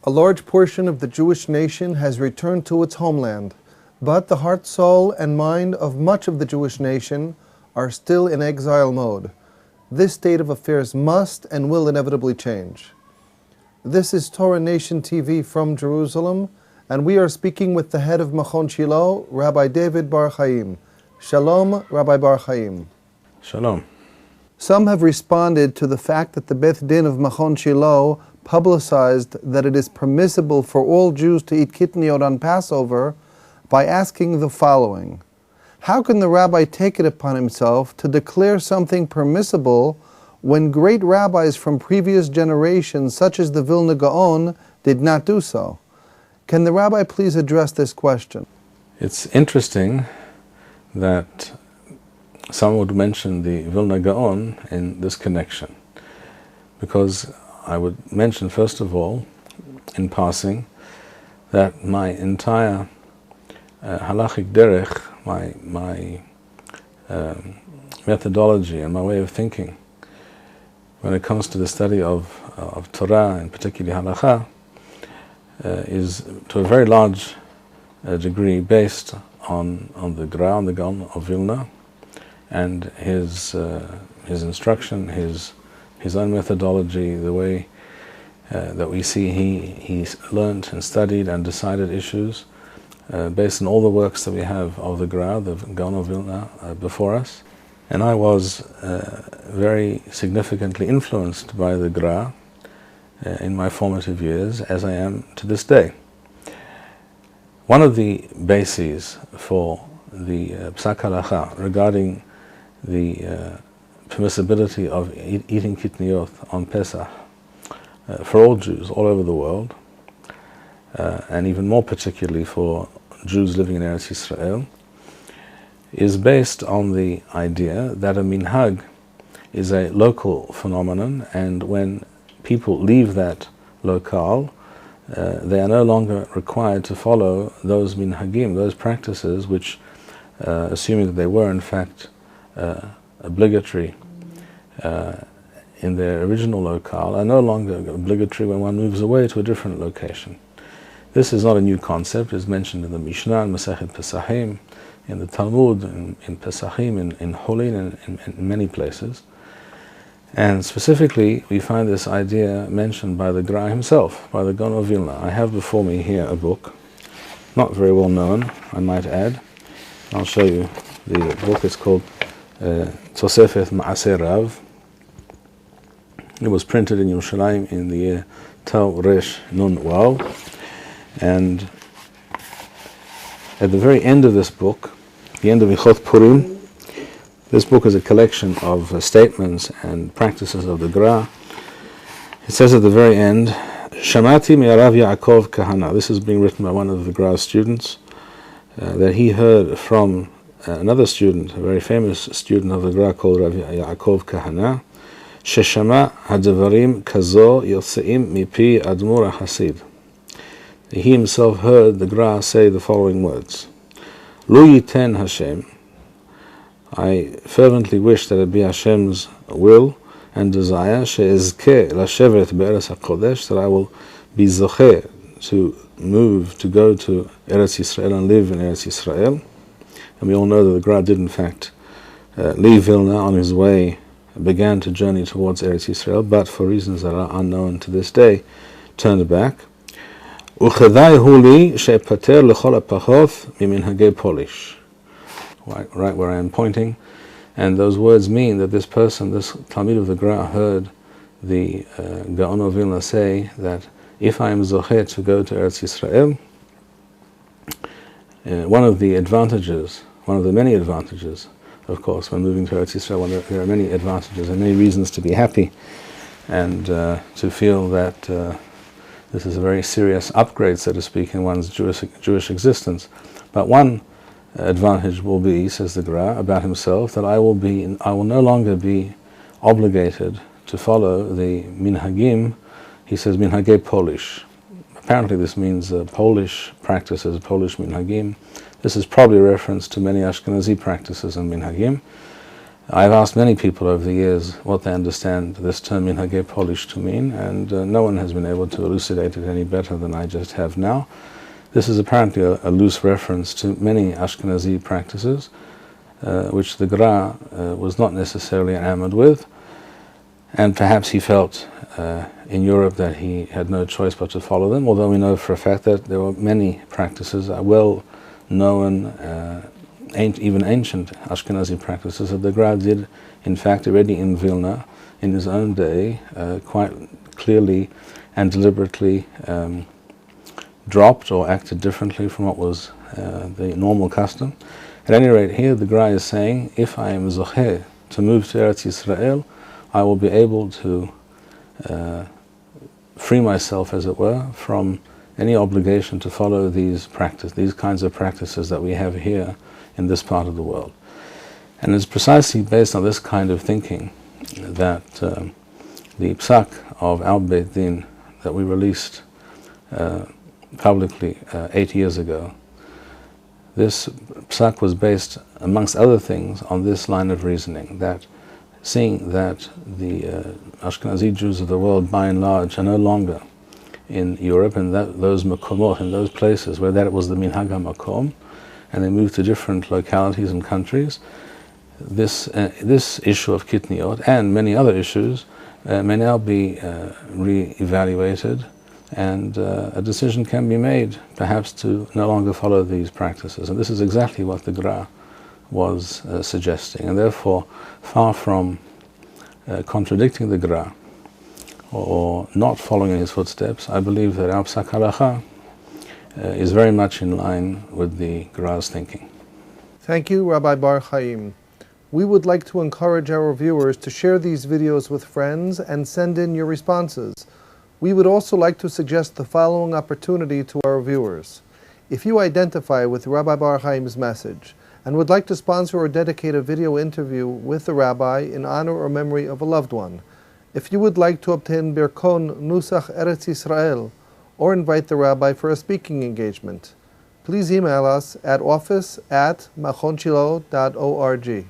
A large portion of the Jewish nation has returned to its homeland, but the heart, soul, and mind of much of the Jewish nation are still in exile mode. This state of affairs must and will inevitably change. This is Torah Nation TV from Jerusalem, and we are speaking with the head of Machon Shilo, Rabbi David Bar-Hayim. Shalom, Rabbi Bar-Hayim. Shalom. Some have responded to the fact that the Beth Din of Machon Shilo publicized that it is permissible for all Jews to eat Kitniyot on Passover by asking the following: how can the rabbi take it upon himself to declare something permissible when great rabbis from previous generations, such as the Vilna Gaon, did not do so? Can the rabbi please address this question? It's interesting that some would mention the Vilna Gaon in this connection, because I would mention first of all, in passing, that my entire halachic derech, my methodology and my way of thinking when it comes to the study of Torah, and particularly halakha, is to a very large degree based on the Gra, on the Gaon of Vilna, and his instruction, his own methodology, the way that we see he learned and studied and decided issues based on all the works that we have of the Gra, the Gaon of Vilna, before us. And I was very significantly influenced by the Gra in my formative years, as I am to this day. One of the bases for the Psaq halakha regarding the permissibility of eating Kitniyot on Pesach for all Jews all over the world, and even more particularly for Jews living in Eretz Yisrael, is based on the idea that a minhag is a local phenomenon, and when people leave that locale, they are no longer required to follow those minhagim, those practices which, assuming that they were in fact obligatory in their original locale, are no longer obligatory when one moves away to a different location. This is not a new concept. It's mentioned in the Mishnah, in Masechet Pesachim, in the Talmud, in Pesachim, in Holin, and in many places. And specifically, we find this idea mentioned by the Gra himself, by the Gaon of Vilna. I have before me here a book, not very well known, I might add. I'll show you the book. It's called Tosefet Ma'aseh Rav. It was printed in Yerushalayim in the year Tau Resh Nun Waw. And at the very end of this book, the end of Ichot Purim, this book is a collection of statements and practices of the Gra. It says at the very end, Shamati mi'arav Yaakov Kahana. This is being written by one of the Gra's students, that he heard from another student, a very famous student of the Gra called Rav Yaakov Kahana, Sheshama Hadavarim Kazo Yotzeim Mipi Admur HaChasid. He himself heard the Gra say the following words: Lo yiten Hashem, I fervently wish that it be Hashem's will and desire, she'ezkeh lashevet be'eretz HaKodesh, that I will be zocheh to move, to go to Eretz Yisrael and live in Eretz Yisrael. And we all know that the Gra did in fact leave Vilna on his way, began to journey towards Eretz Yisrael, but for reasons that are unknown to this day, turned back. Uchedai huli she'pater lechol ha'pachot miminhagei polish. Right where I am pointing, and those words mean that this person, this Talmid of the Gra, heard the Gaon of Vilna say that if I am zocheh to go to Eretz Yisrael, one of the advantages, one of the many advantages, of course, when moving to Eretz Yisrael, there are many advantages and many reasons to be happy and to feel that this is a very serious upgrade, so to speak, in one's Jewish existence. But one advantage will be, says the Gra about himself, that I will no longer be obligated to follow the minhagim. He says minhagei Polish. Apparently this means Polish practices, Polish minhagim. This is probably a reference to many Ashkenazi practices and minhagim. I've asked many people over the years what they understand this term minhag Polish to mean, and no one has been able to elucidate it any better than I just have now. This is apparently a loose reference to many Ashkenazi practices, which the Gra was not necessarily enamored with, and perhaps he felt in Europe that he had no choice but to follow them, although we know for a fact that there were many practices, well known, even ancient Ashkenazi practices that the Gra did, in fact, already in Vilna, in his own day, quite clearly and deliberately dropped or acted differently from what was the normal custom. At any rate, here the Gra is saying, if I am zocheh to move to Eretz Yisrael, I will be able to free myself, as it were, from any obligation to follow these kinds of practices that we have here in this part of the world. And it's precisely based on this kind of thinking that the Psaq of our Beit Din that we released publicly 8 years ago, this Psaq was based, amongst other things, on this line of reasoning, that seeing that the Ashkenazi Jews of the world, by and large, are no longer in Europe, and those makomot, in those places where that was the minhag makom, and they moved to different localities and countries, this issue of Kitniyot and many other issues may now be re-evaluated, and a decision can be made, perhaps, to no longer follow these practices. And this is exactly what the Gra was suggesting, and therefore, far from contradicting the Gra or not following in his footsteps, I believe that our Psaq Halacha is very much in line with the Gra's thinking. Thank you, Rabbi Bar-Hayim. We would like to encourage our viewers to share these videos with friends and send in your responses. We would also like to suggest the following opportunity to our viewers. If you identify with Rabbi Bar-Hayim's message and would like to sponsor or dedicate a video interview with the Rabbi in honor or memory of a loved one, if you would like to obtain Birkon Nusach Eretz Yisrael, or invite the Rabbi for a speaking engagement, please email us at office@machonshilo.org.